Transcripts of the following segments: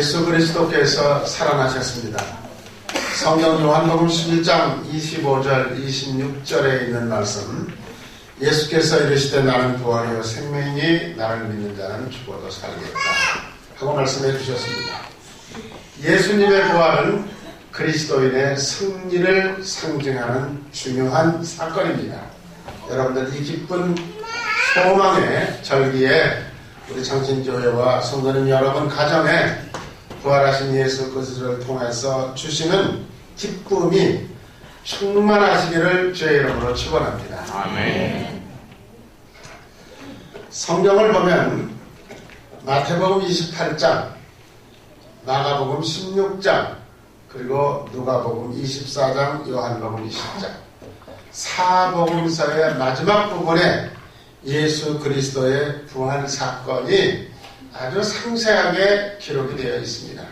예수 그리스도께서 살아나셨습니다. 성경 요한복음 11장 25절 26절에 있는 말씀, 예수께서 이르시되 나는 부활이요 생명이니 나를 믿는 자는 죽어도 살겠다 하고 말씀해 주셨습니다. 예수님의 부활은 그리스도인의 승리를 상징하는 중요한 사건입니다. 여러분들 이 기쁜 소망의 절기에 우리 창신교회와 성도님 여러분 가정에 부활하신 예수 그리스도를 통해서 주시는 기쁨이 충만하시기를 주의 이름으로 축원합니다. 아멘. 성경을 보면 마태복음 28장, 마가복음 16장, 그리고 누가복음 24장, 요한복음 20장, 사복음서의 마지막 부분에 예수 그리스도의 부활 사건이 아주 상세하게 기록이 되어 있습니다.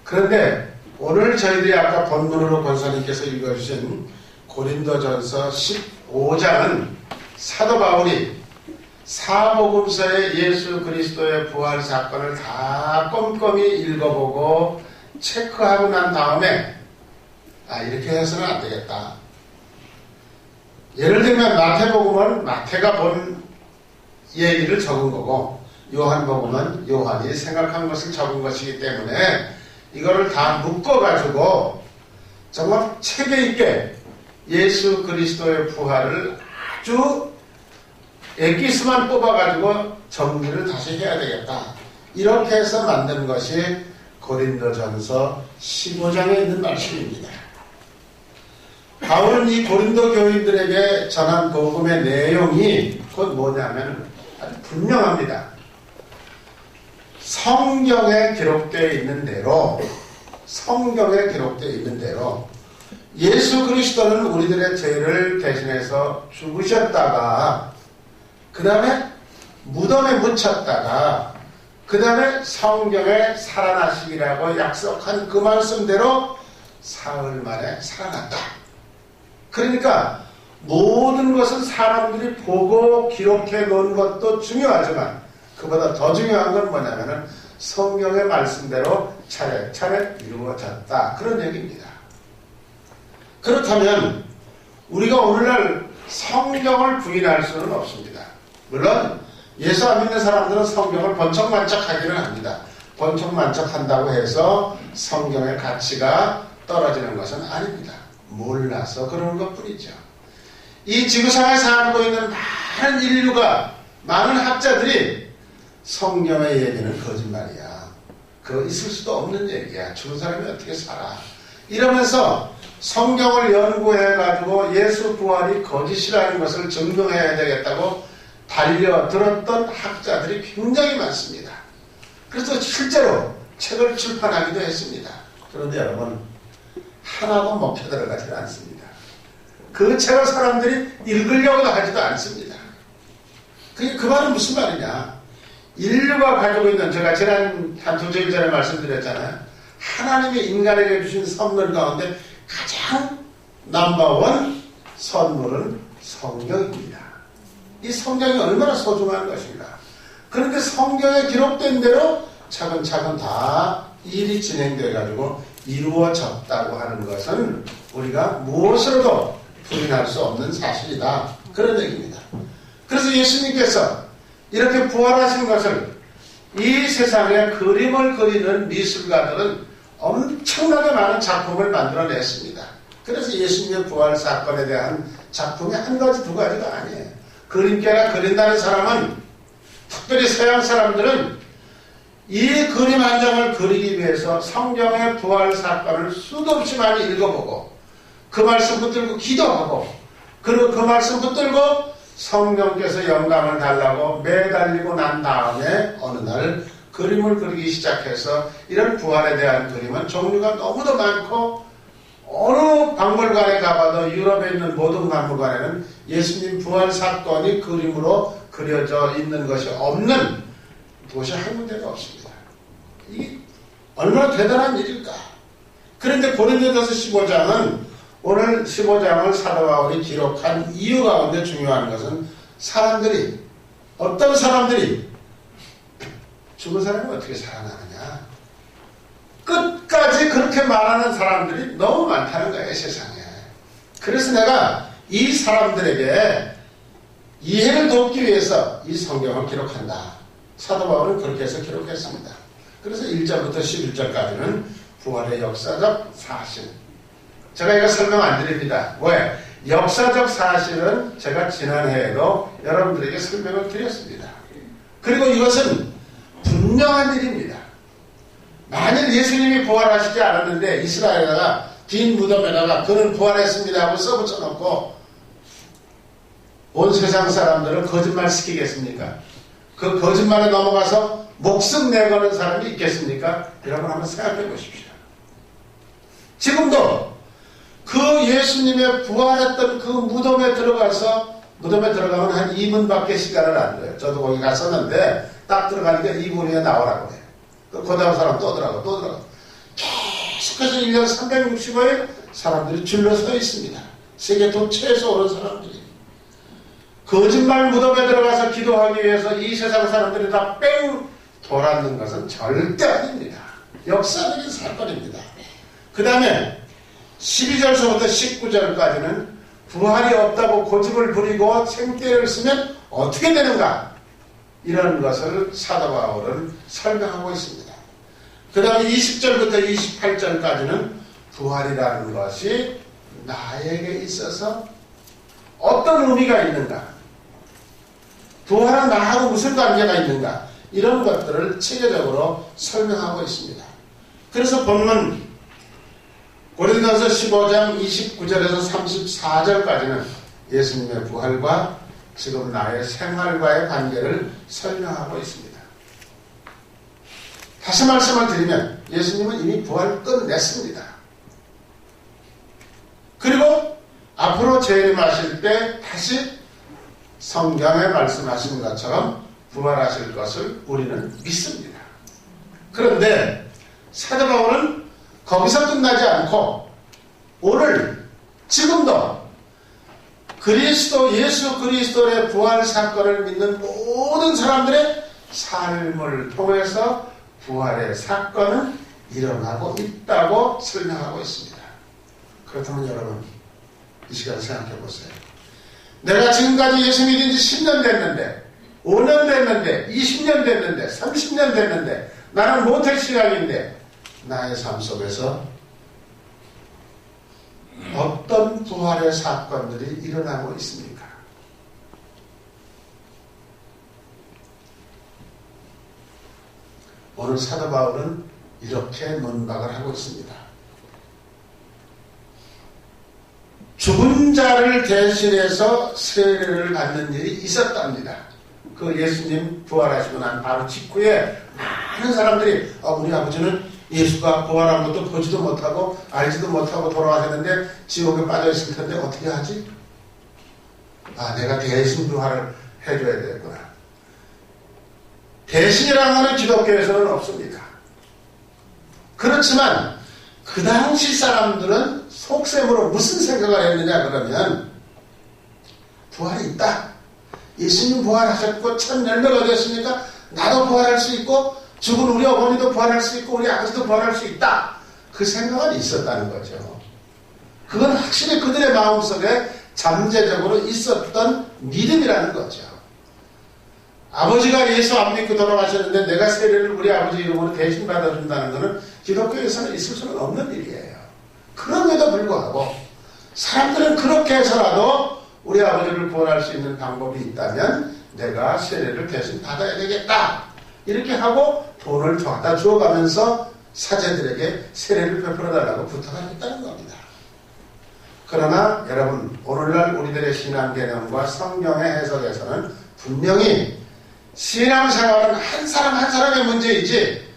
그런데 오늘 저희들이 아까 본문으로 권사님께서 읽어주신 고린도전서 15장은 사도 바울이 사복음서의 예수 그리스도의 부활 사건을 다 꼼꼼히 읽어보고 체크하고 난 다음에 이렇게 해서는 안 되겠다. 예를 들면 마태복음은 마태가 본 얘기를 적은 거고 요한복음은 요한이 생각한 것을 적은 것이기 때문에 이거를 다 묶어가지고 정말 체계 있게 예수 그리스도의 부활을 아주 엑기스만 뽑아가지고 정리를 다시 해야 되겠다. 이렇게 해서 만든 것이 고린도전서 15장에 있는 말씀입니다. 바울은 이 고린도 교인들에게 전한 복음의 내용이 곧 뭐냐면 아주 분명합니다. 성경에 기록되어 있는 대로 예수 그리스도는 우리들의 죄를 대신해서 죽으셨다가 그 다음에 무덤에 묻혔다가 그 다음에 성경에 살아나시기라고 약속한 그 말씀대로 사흘 만에 살아났다. 그러니까 모든 것은 사람들이 보고 기록해 놓은 것도 중요하지만 그보다 더 중요한 건 뭐냐면은 성경의 말씀대로 차례차례 이루어졌다. 그런 얘기입니다. 그렇다면 우리가 오늘날 성경을 부인할 수는 없습니다. 물론 예수 안 믿는 사람들은 성경을 번쩍만쩍 하기는 합니다. 번쩍만쩍 한다고 해서 성경의 가치가 떨어지는 것은 아닙니다. 몰라서 그러는 것 뿐이죠. 이 지구상에 살고 있는 많은 인류가, 많은 학자들이 성경의 얘기는 거짓말이야. 그거 있을 수도 없는 얘기야. 죽은 사람이 어떻게 살아. 이러면서 성경을 연구해가지고 예수 부활이 거짓이라는 것을 증명해야 되겠다고 달려들었던 학자들이 굉장히 많습니다. 그래서 실제로 책을 출판하기도 했습니다. 그런데 여러분, 하나도 먹혀 들어가지 않습니다. 그 책을 사람들이 읽으려고 하지도 않습니다. 그 말은 무슨 말이냐. 인류가 가지고 있는, 제가 지난 한 두 주일 전에 말씀드렸잖아요. 하나님이 인간에게 주신 선물 가운데 가장 넘버원 선물은 성경입니다. 이 성경이 얼마나 소중한 것인가. 그런데 성경에 기록된 대로 차근차근 다 일이 진행돼 가지고 이루어졌다고 하는 것은 우리가 무엇으로도 부인할 수 없는 사실이다. 그런 얘기입니다. 그래서 예수님께서 이렇게 부활하신 것을 이 세상에 그림을 그리는 미술가들은 엄청나게 많은 작품을 만들어냈습니다. 그래서 예수님의 부활 사건에 대한 작품이 한 가지 두 가지가 아니에요. 그림계나 그린다는 사람은, 특별히 서양 사람들은 이 그림 한 장을 그리기 위해서 성경의 부활 사건을 수도 없이 많이 읽어보고 그 말씀 붙들고 기도하고 그리고 그 말씀 붙들고 성령께서 영감을 달라고 매달리고 난 다음에 어느 날 그림을 그리기 시작해서 이런 부활에 대한 그림은 종류가 너무도 많고 어느 박물관에 가봐도 유럽에 있는 모든 박물관에는 예수님 부활 사건이 그림으로 그려져 있는 것이 없는 곳이 한 군데가 없습니다. 이게 얼마나 대단한 일일까. 그런데 고린도전서 15장은 오늘 15장을 사도 바울이 기록한 이유 가운데 중요한 것은 사람들이, 어떤 사람들이 죽은 사람이 어떻게 살아나느냐. 끝까지 그렇게 말하는 사람들이 너무 많다는 거예요, 세상에. 그래서 내가 이 사람들에게 이해를 돕기 위해서 이 성경을 기록한다. 사도 바울은 그렇게 해서 기록했습니다. 그래서 1절부터 11절까지는 부활의 역사적 사실. 제가 이거 설명 안 드립니다. 왜? 역사적 사실은 제가 지난해에도 여러분들에게 설명을 드렸습니다. 그리고 이것은 분명한 일입니다. 만일 예수님이 부활하시지 않았는데 이스라엘에다가 빈 무덤에다가 그는 부활했습니다 하고 써붙여놓고 온 세상 사람들을 거짓말 시키겠습니까? 그 거짓말에 넘어가서 목숨 내거는 사람이 있겠습니까? 여러분 한번 생각해 보십시오. 지금도 그 예수님의 부활했던 그 무덤에 들어가서 무덤에 들어가면 한 2분밖에 시간을 안 줘요. 저도 거기 갔었는데 딱 들어가니까 2분 후에 나오라고 해요. 그 다음 사람 또 들어가고 계속해서 1년 365일 사람들이 줄로 서 있습니다. 세계 도처에서 오는 사람들이. 거짓말 무덤에 들어가서 기도하기 위해서 이 세상 사람들이 다 뺑 돌았는 것은 절대 아닙니다. 역사적인 사건입니다. 그 다음에 12절서부터 19절까지는 부활이 없다고 고집을 부리고 생떼를 쓰면 어떻게 되는가? 이런 것을 사도 바울은 설명하고 있습니다. 그 다음에 20절부터 28절까지는 부활이라는 것이 나에게 있어서 어떤 의미가 있는가? 부활은 나하고 무슨 관계가 있는가? 이런 것들을 체계적으로 설명하고 있습니다. 그래서 본문 고린도서 15장 29절에서 34절까지는 예수님의 부활과 지금 나의 생활과의 관계를 설명하고 있습니다. 다시 말씀을 드리면 예수님은 이미 부활 끝냈습니다. 그리고 앞으로 재림하실 때 다시 성경에 말씀하신 것처럼 부활하실 것을 우리는 믿습니다. 그런데 사도 바울은 거기서 끝나지 않고 오늘 지금도 예수 그리스도의 부활 사건을 믿는 모든 사람들의 삶을 통해서 부활의 사건은 일어나고 있다고 설명하고 있습니다. 그렇다면 여러분 이 시간에 생각해 보세요. 내가 지금까지 예수 믿은 지 10년 됐는데 5년 됐는데 20년 됐는데 30년 됐는데 나는 모태신앙인데 나의 삶 속에서 어떤 부활의 사건들이 일어나고 있습니까? 오늘 사도 바울은 이렇게 논박을 하고 있습니다. 죽은 자를 대신해서 세례를 받는 일이 있었답니다. 그 예수님 부활하시고 난 바로 직후에 많은 사람들이 우리 아버지는 예수가 부활한 것도 보지도 못하고 알지도 못하고 돌아가셨는데 지옥에 빠져있을 텐데 어떻게 하지? 내가 대신 부활을 해줘야 되겠구나. 대신이라는 것은 기독교에서는 없습니다. 그렇지만 그 당시 사람들은 속셈으로 무슨 생각을 했느냐 그러면 부활이 있다. 예수님 부활하셨고 참 열매가 됐으니까 나도 부활할 수 있고 죽은 우리 어머니도 부활할 수 있고 우리 아버지도 부활할 수 있다. 그 생각은 있었다는 거죠. 그건 확실히 그들의 마음속에 잠재적으로 있었던 믿음이라는 거죠. 아버지가 예수 안 믿고 돌아가셨는데 내가 세례를 우리 아버지 이름으로 대신 받아준다는 것은 기독교에서는 있을 수는 없는 일이에요. 그럼에도 불구하고 사람들은 그렇게 해서라도 우리 아버지를 구원할 수 있는 방법이 있다면 내가 세례를 대신 받아야 되겠다. 이렇게 하고 돈을 갖다 주어가면서 사제들에게 세례를 베풀어달라고 부탁을 했다는 겁니다. 그러나 여러분 오늘날 우리들의 신앙 개념과 성경의 해석에서는 분명히 신앙생활은 한 사람 한 사람의 문제이지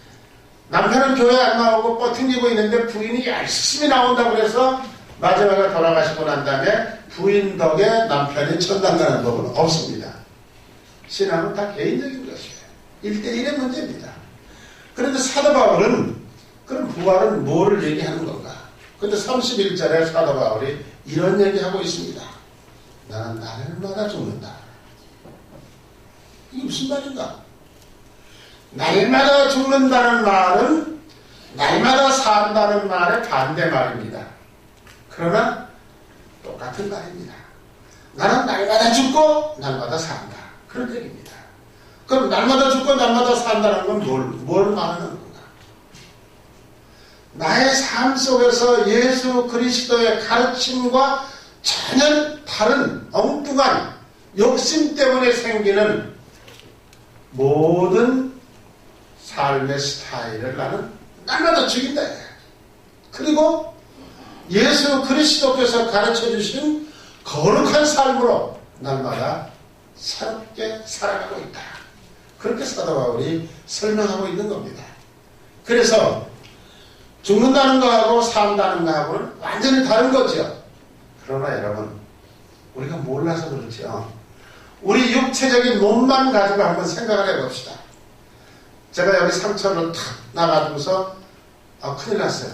남편은 교회 안 나오고 뻗튕기고 있는데 부인이 열심히 나온다고 해서 마지막에 돌아가시고 난 다음에 부인 덕에 남편이 천당 가는 법은 없습니다. 신앙은 다 개인적인 것이에요. 1대1의 문제입니다. 그런데 사도 바울은 그럼 부활은 뭐를 얘기하는 건가? 근데 31절에 사도 바울이 이런 얘기하고 있습니다. 나는 날마다 죽는다. 이게 무슨 말인가? 날마다 죽는다는 말은 날마다 산다는 말의 반대 말입니다. 그러나 똑같은 말입니다. 나는 날마다 죽고 날마다 산다. 그런 얘기입니다. 그럼 날마다 죽고 날마다 산다는 건 뭘 말하는 건가? 나의 삶 속에서 예수 그리스도의 가르침과 전혀 다른 엉뚱한 욕심 때문에 생기는 모든 삶의 스타일을 나는 날마다 죽인다. 그리고 예수 그리스도께서 가르쳐 주신 거룩한 삶으로 날마다 새롭게 살아가고 있다. 그렇게 사도 바울이 설명하고 있는 겁니다. 그래서 죽는다는 거하고 산다는 거하고는 완전히 다른 거죠. 그러나 여러분, 우리가 몰라서 그렇죠. 우리 육체적인 몸만 가지고 한번 생각을 해봅시다. 제가 여기 상처를 탁 나가지고서 큰일 났어요.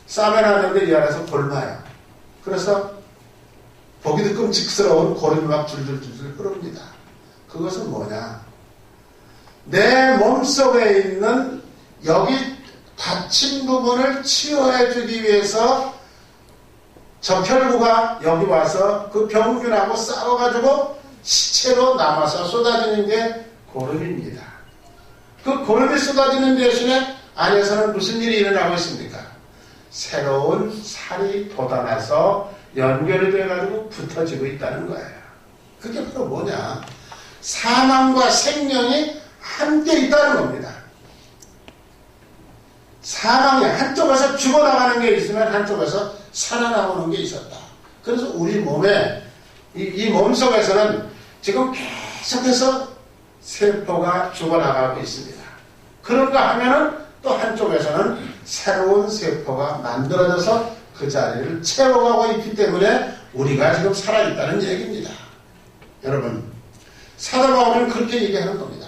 쌈에 놨는데 이 안에서 골마요. 그래서 보기도 끔찍스러운 고름이 막 줄줄줄줄 흐릅니다. 그것은 뭐냐? 내 몸속에 있는 여기 다친 부분을 치유해 주기 위해서 적혈구가 여기 와서 그 병균하고 싸워가지고 시체로 남아서 쏟아지는 게 고름입니다. 그 고름이 쏟아지는 대신에 안에서는 무슨 일이 일어나고 있습니까? 새로운 살이 돋아나서 연결이 돼가지고 붙어지고 있다는 거예요. 그게 바로 뭐냐? 사망과 생명이 함께 있다는 겁니다. 사망이 한쪽에서 죽어나가는 게 있으면 한쪽에서 살아나오는 게 있었다. 그래서 우리 몸에 이 몸속에서는 지금 계속해서 세포가 죽어나가고 있습니다. 그런가 하면은 또 한쪽에서는 새로운 세포가 만들어져서 그 자리를 채워가고 있기 때문에 우리가 지금 살아있다는 얘기입니다. 여러분, 사도 바울은 그렇게 얘기하는 겁니다.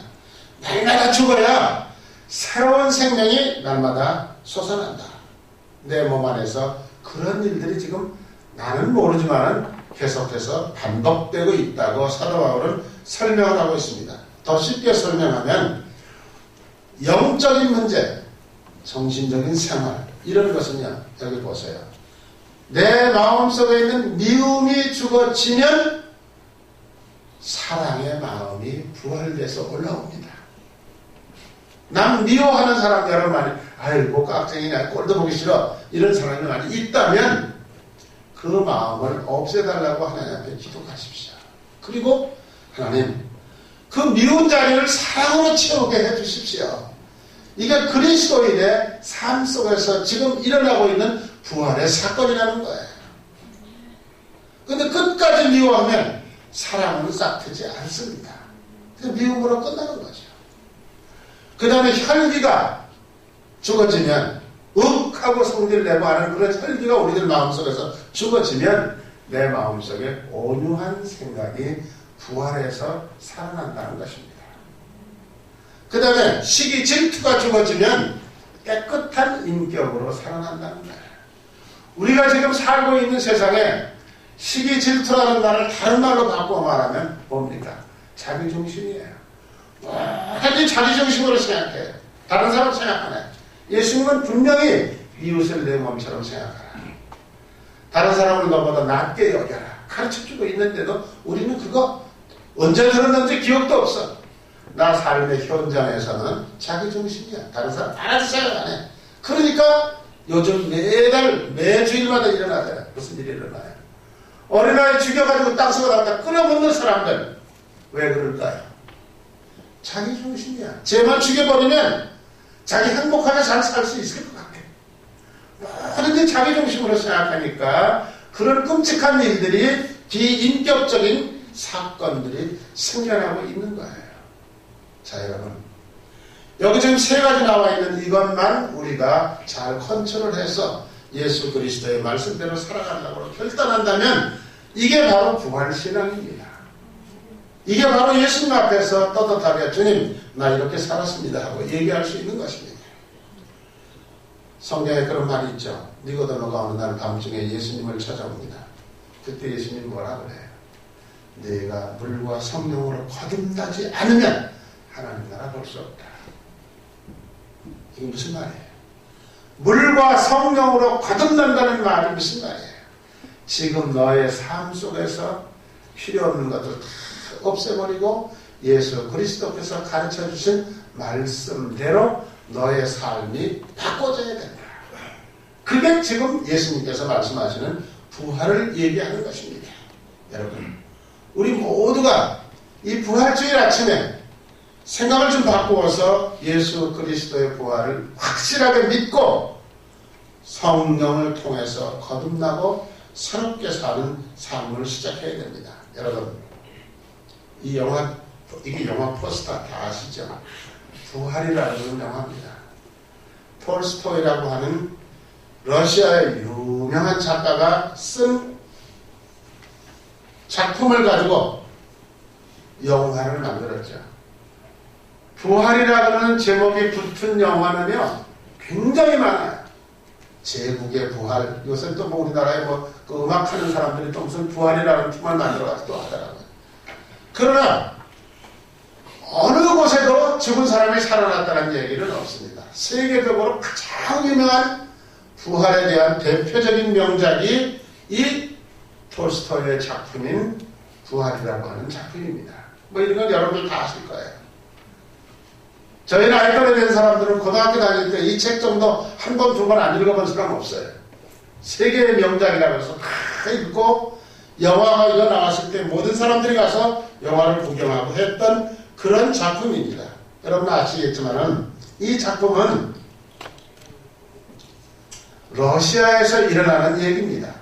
날마다 죽어야 새로운 생명이 날마다 솟아난다. 내 몸 안에서 그런 일들이 지금 나는 모르지만 계속해서 반복되고 있다고 사도 바울은 설명을 하고 있습니다. 더 쉽게 설명하면 영적인 문제, 정신적인 생활 이런 것은요. 여기 보세요. 내 마음속에 있는 미움이 죽어지면 사랑의 마음이 부활돼서 올라옵니다. 남 미워하는 사람 여러분 많이 아이고 깍쟁이냐 꼴도 보기 싫어 이런 사람이 많이 있다면 그 마음을 없애달라고 하나님 앞에 기도하십시오. 그리고 하나님 그 미운 자리를 사랑으로 채우게 해주십시오. 이게 그리스도인의 삶 속에서 지금 일어나고 있는 부활의 사건이라는 거예요. 근데 끝까지 미워하면 사랑은 싹트지 않습니다. 미움으로 끝나는 거죠. 그 다음에 혈기가 죽어지면 윽하고 성질 내고 하는 그런 혈기가 우리들 마음속에서 죽어지면 내 마음속에 온유한 생각이 부활해서 살아난다는 것입니다. 그 다음에 시기 질투가 죽어지면 깨끗한 인격으로 살아난다는 거예요. 우리가 지금 살고 있는 세상에 시기 질투라는 말을 다른 말로 바꿔 말하면 뭡니까? 자기중심이에요. 완전히 자기중심으로 생각해요. 다른 사람 생각 안 해요. 예수님은 분명히 이웃을 내 몸처럼 생각하라. 다른 사람을 너보다 낮게 여겨라. 가르쳐주고 있는데도 우리는 그거 언제 들었는지 기억도 없어. 나 삶의 현장에서는 자기중심이야. 다른 사람 하나도 생각 안 해. 그러니까 요즘 매주일마다 일어나잖아요. 무슨 일이 일어나요? 어린아이 죽여가지고 땅속에 갖다 끌어먹는 사람들. 왜 그럴까요? 자기중심이야. 쟤만 죽여버리면 자기 행복하게 잘 살 수 있을 것 같아. 모든지 자기중심으로 생각하니까 그런 끔찍한 일들이 비인격적인 사건들이 생겨나고 있는 거예요. 자, 여러분. 여기 지금 세 가지 나와 있는 이것만 우리가 잘 컨트롤해서 예수 그리스도의 말씀대로 살아가려고 결단한다면 이게 바로 부활신앙입니다. 이게 바로 예수님 앞에서 떳떳하게 주님 나 이렇게 살았습니다 하고 얘기할 수 있는 것입니다. 성경에 그런 말이 있죠. 니고데모가 어느 날 밤중에 예수님을 찾아옵니다. 그때 예수님 뭐라 그래요? 네가 물과 성령으로 거듭나지 않으면 하나님 나라 볼 수 없다. 이게 무슨 말이에요? 물과 성령으로 거듭난다는 말이 무슨 말이에요? 지금 너의 삶 속에서 필요 없는 것들 다 없애버리고 예수 그리스도께서 가르쳐 주신 말씀대로 너의 삶이 바꿔져야 된다. 그게 지금 예수님께서 말씀하시는 부활을 얘기하는 것입니다. 여러분, 우리 모두가 이 부활주일 아침에 생각을 좀 바꾸어서 예수 그리스도의 부활을 확실하게 믿고 성령을 통해서 거듭나고 새롭게 사는 삶을 시작해야 됩니다. 여러분, 이게 영화 포스터 다 아시죠? 부활이라는 영화입니다. 톨스토이라고 하는 러시아의 유명한 작가가 쓴 작품을 가지고 영화를 만들었죠. 부활이라고 하는 제목이 붙은 영화는요, 굉장히 많아요. 제국의 부활. 요새 또 뭐 우리나라에 그 음악하는 사람들이 또 무슨 부활이라는 팀을 만들어가지고 또 하더라고요. 그러나 어느 곳에도 죽은 사람이 살아났다는 얘기는 없습니다. 세계적으로 가장 유명한 부활에 대한 대표적인 명작이 이 톨스토이의 작품인 부활이라고 하는 작품입니다. 뭐 이런 건 여러분들 다 아실 거예요. 저희 나이 또래 된 사람들은 고등학교 다닐 때 이 책 정도 한 번, 두 번 안 읽어본 사람 없어요. 세계의 명작이라고 해서 다 읽고 영화가 이거 나왔을 때 모든 사람들이 가서 영화를 구경하고 했던 그런 작품입니다. 여러분 아시겠지만은 이 작품은 러시아에서 일어나는 얘기입니다.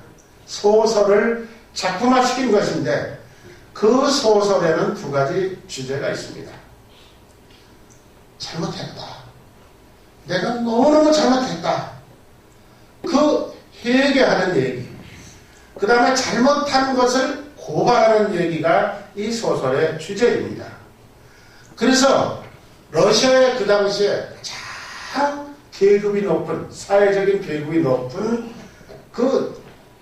소설을 작품화시킨 것인데 그 소설에는 두 가지 주제가 있습니다. 잘못했다. 내가 너무너무 잘못했다. 그 회개하는 얘기. 그 다음에 잘못한 것을 고발하는 얘기가 이 소설의 주제입니다. 그래서 러시아의 그 당시에 가장 계급이 높은, 사회적인 계급이 높은 그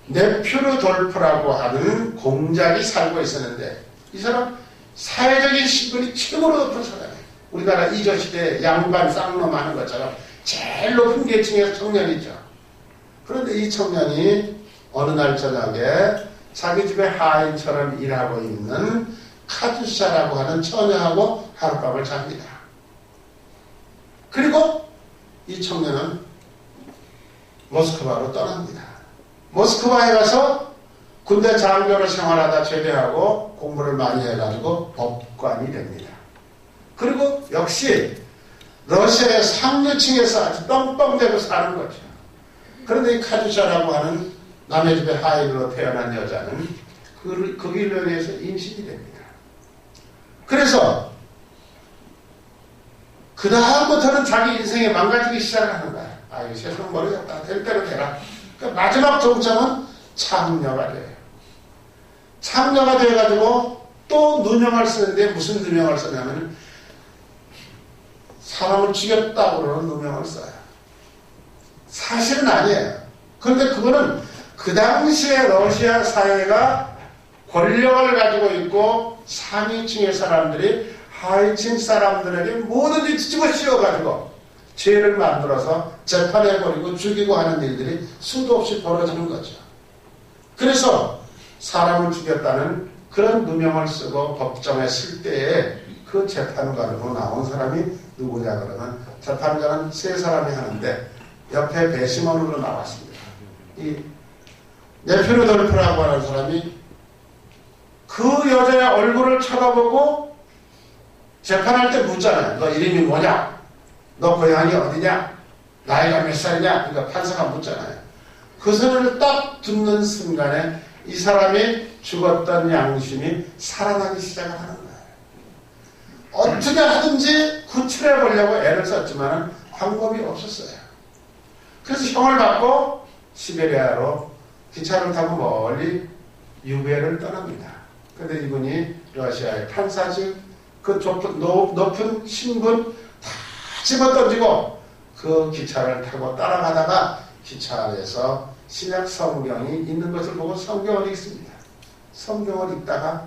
네퓨르돌프라고 하는 공작이 살고 있었는데 이 사람 사회적인 신분이 최고로 높은 사람이에요. 우리나라 이조시대 양반 쌍놈 하는 것처럼 제일 높은 계층의 청년이죠. 그런데 이 청년이 어느 날 저녁에 자기 집에 하인처럼 일하고 있는 카투샤라고 하는 처녀하고 하룻밤을 잡니다. 그리고 이 청년은 모스크바로 떠납니다. 모스크바에 가서 군대 장교로 생활하다 제대하고 공부를 많이 해가지고 법관이 됩니다. 그리고 역시 러시아의 상류층에서 아주 뻥뻥대고 사는 거죠. 그런데 이 카투샤라고 하는 남의 집에 하인으로 태어난 여자는 그 길로 인해서 임신이 됩니다. 그래서 그 다음부터는 자기 인생이 망가지기 시작하는 거야. 아, 이 세상 모르겠다. 될 대로 되라. 그러니까 마지막 정점은 참녀가 돼요. 참녀가 돼가지고 또 누명을 쓰는데 무슨 누명을 쓰냐면 사람을 죽였다고 그러는 누명을 써요. 사실은 아니에요. 그런데 그거는 그 당시에 러시아 사회가 권력을 가지고 있고 상위층의 사람들이 하위층 사람들에게 뭐든지 뒤집어 씌워가지고 죄를 만들어서 재판해버리고 죽이고 하는 일들이 수도 없이 벌어지는 거죠. 그래서 사람을 죽였다는 그런 누명을 쓰고 법정에 쓸 때에 그 재판관으로 나온 사람이 누구냐 그러면 재판관은 세 사람이 하는데 옆에 배심원으로 나왔습니다. 이 네퓨르돌프라고 하는 사람이 그 여자의 얼굴을 쳐다보고 재판할 때 묻잖아요. 너 이름이 뭐냐? 너 고향이 어디냐? 나이가 몇 살이냐? 그러니까 판사가 묻잖아요. 그 소리를 딱 듣는 순간에 이 사람이 죽었던 양심이 살아나기 시작을 하는 거예요. 어떻게 하든지 구출해 보려고 애를 썼지만 방법이 없었어요. 그래서 형을 받고 시베리아로 기차를 타고 멀리 유배를 떠납니다. 그런데 이분이 러시아의 판사직, 그 높은 신분 다 집어던지고 그 기차를 타고 따라가다가 기차 안에서 신약 성경이 있는 것을 보고 성경을 읽습니다. 성경을 읽다가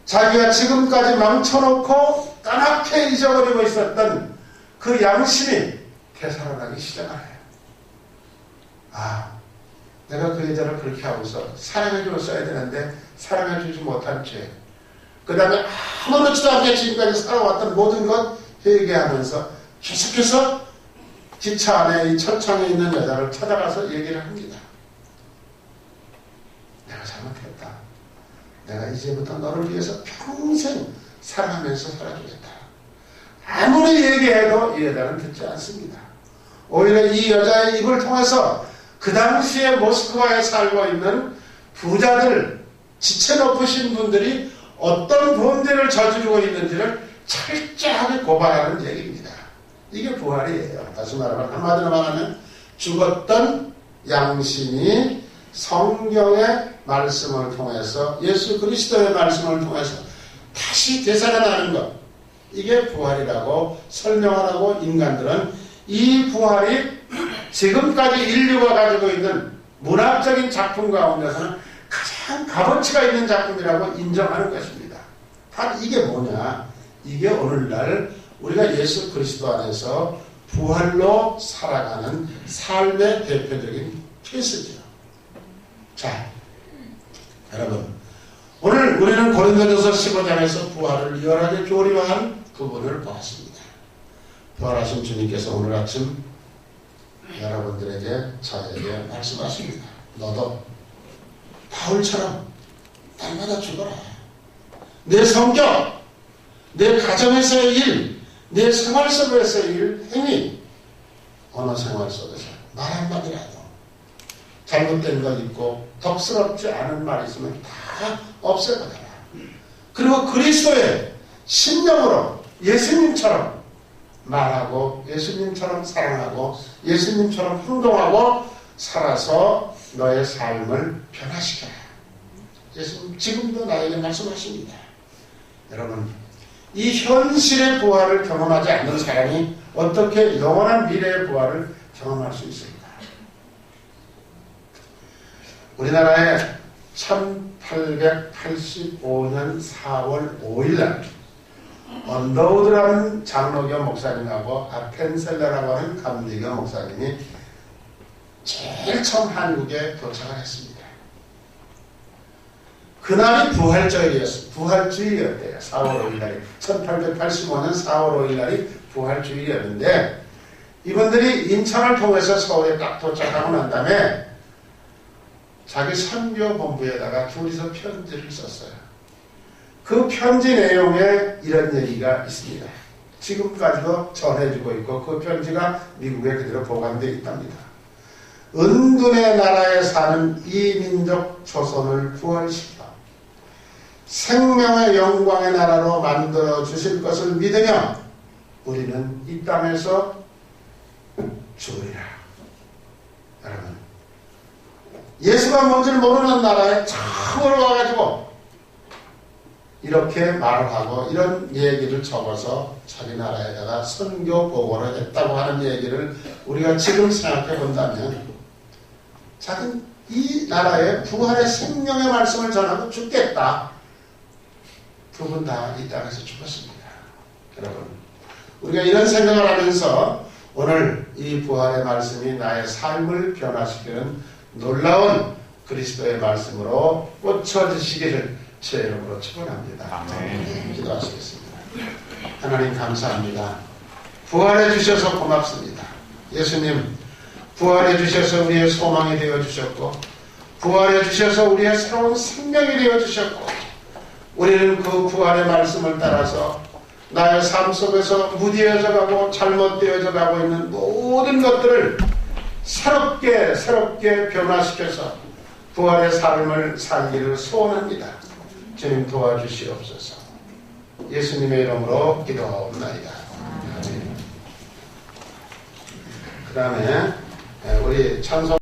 자기가 지금까지 망쳐놓고 까맣게 잊어버리고 있었던 그 양심이 되살아나기 시작을 해요. 아, 내가 그 여자를 그렇게 하고서 사랑해줬어야 되는데 사랑해주지 못한 죄, 그 다음에 아무렇지도 않게 지금까지 살아왔던 모든 것 회개하면서 계속해서 기차 안에 이 철창에 있는 여자를 찾아가서 얘기를 합니다. 내가 잘못했다. 내가 이제부터 너를 위해서 평생 사랑하면서 살아주겠다. 아무리 얘기해도 이 여자는 듣지 않습니다. 오히려 이 여자의 입을 통해서 그 당시에 모스크바에 살고 있는 부자들, 지체 높으신 분들이 어떤 범죄를 저지르고 있는지를 철저하게 고발하는 얘기입니다. 이게 부활이에요. 다시 말하면, 한마디로 말하면 죽었던 양심이 성경의 말씀을 통해서, 예수 그리스도의 말씀을 통해서 다시 되살아나는 것, 이게 부활이라고 설명하라고 인간들은 이 부활이 지금까지 인류가 가지고 있는 문학적인 작품 가운데서는 가장 값어치가 있는 작품이라고 인정하는 것입니다. 다 이게 뭐냐? 이게 오늘날 우리가 예수 그리스도 안에서 부활로 살아가는 삶의 대표적인 케이스죠. 자, 여러분, 오늘 우리는 고린도전서 15장에서 부활을 리얼하게 조리화한 부분을 보았습니다. 부활하신 주님께서 오늘 아침 여러분들에게, 저에게 말씀하십니다. 너도 바울처럼 날마다 죽어라. 내 성격, 내 가정에서의 일, 내 생활 속에서의 일, 행위, 언어 생활 속에서 말 한마디라도 잘못된 것 있고 덕스럽지 않은 말 있으면 다 없애버려라. 그리고 그리스도의 심령으로 예수님처럼 말하고 예수님처럼 사랑하고 예수님처럼 행동하고 살아서 너의 삶을 변화시켜라. 예수님 지금도 나에게 말씀하십니다. 여러분, 이 현실의 부활을 경험하지 않는 사람이 어떻게 영원한 미래의 부활을 경험할 수 있을까? 우리나라에 1885년 4월 5일날 언더우드라는 장로교 목사님하고 아펜셀러라고 하는 감리교 목사님이 제일 처음 한국에 도착을 했습니다. 그날이 부활절이었어요. 부활주일이었대요. 4월 5일날이. 1885년 4월 5일날이 부활주일이었는데, 이분들이 인천을 통해서 서울에 딱 도착하고 난 다음에 자기 선교 본부에다가 둘이서 편지를 썼어요. 그 편지 내용에 이런 얘기가 있습니다. 지금까지도 전해지고 있고 그 편지가 미국에 그대로 보관되어 있답니다. 은둔의 나라에 사는 이 민족 조선을 부활시켜 생명의 영광의 나라로 만들어 주실 것을 믿으며 우리는 이 땅에서 죽으리라. 여러분, 예수가 뭔지를 모르는 나라에 처음으로 와가지고 이렇게 말을 하고 이런 얘기를 적어서 자기 나라에다가 선교 보고를 했다고 하는 얘기를 우리가 지금 생각해 본다면, 자기는 이 나라에 부활의 생명의 말씀을 전하고 죽겠다. 두 분 다 이 땅에서 죽었습니다. 여러분, 우리가 이런 생각을 하면서 오늘 이 부활의 말씀이 나의 삶을 변화시키는 놀라운 그리스도의 말씀으로 꽂혀지시기를 제 이름으로 축원합니다. 기도하시겠습니다. 하나님 감사합니다. 부활해 주셔서 고맙습니다. 예수님, 부활해 주셔서 우리의 소망이 되어 주셨고, 부활해 주셔서 우리의 새로운 생명이 되어 주셨고, 우리는 그 부활의 말씀을 따라서 나의 삶 속에서 무디어져 가고 잘못되어져 가고 있는 모든 것들을 새롭게 변화시켜서 부활의 삶을 살기를 소원합니다. 주님 도와주시옵소서. 예수님의 이름으로 기도하옵나이다. 아멘. 그 다음에 우리 찬송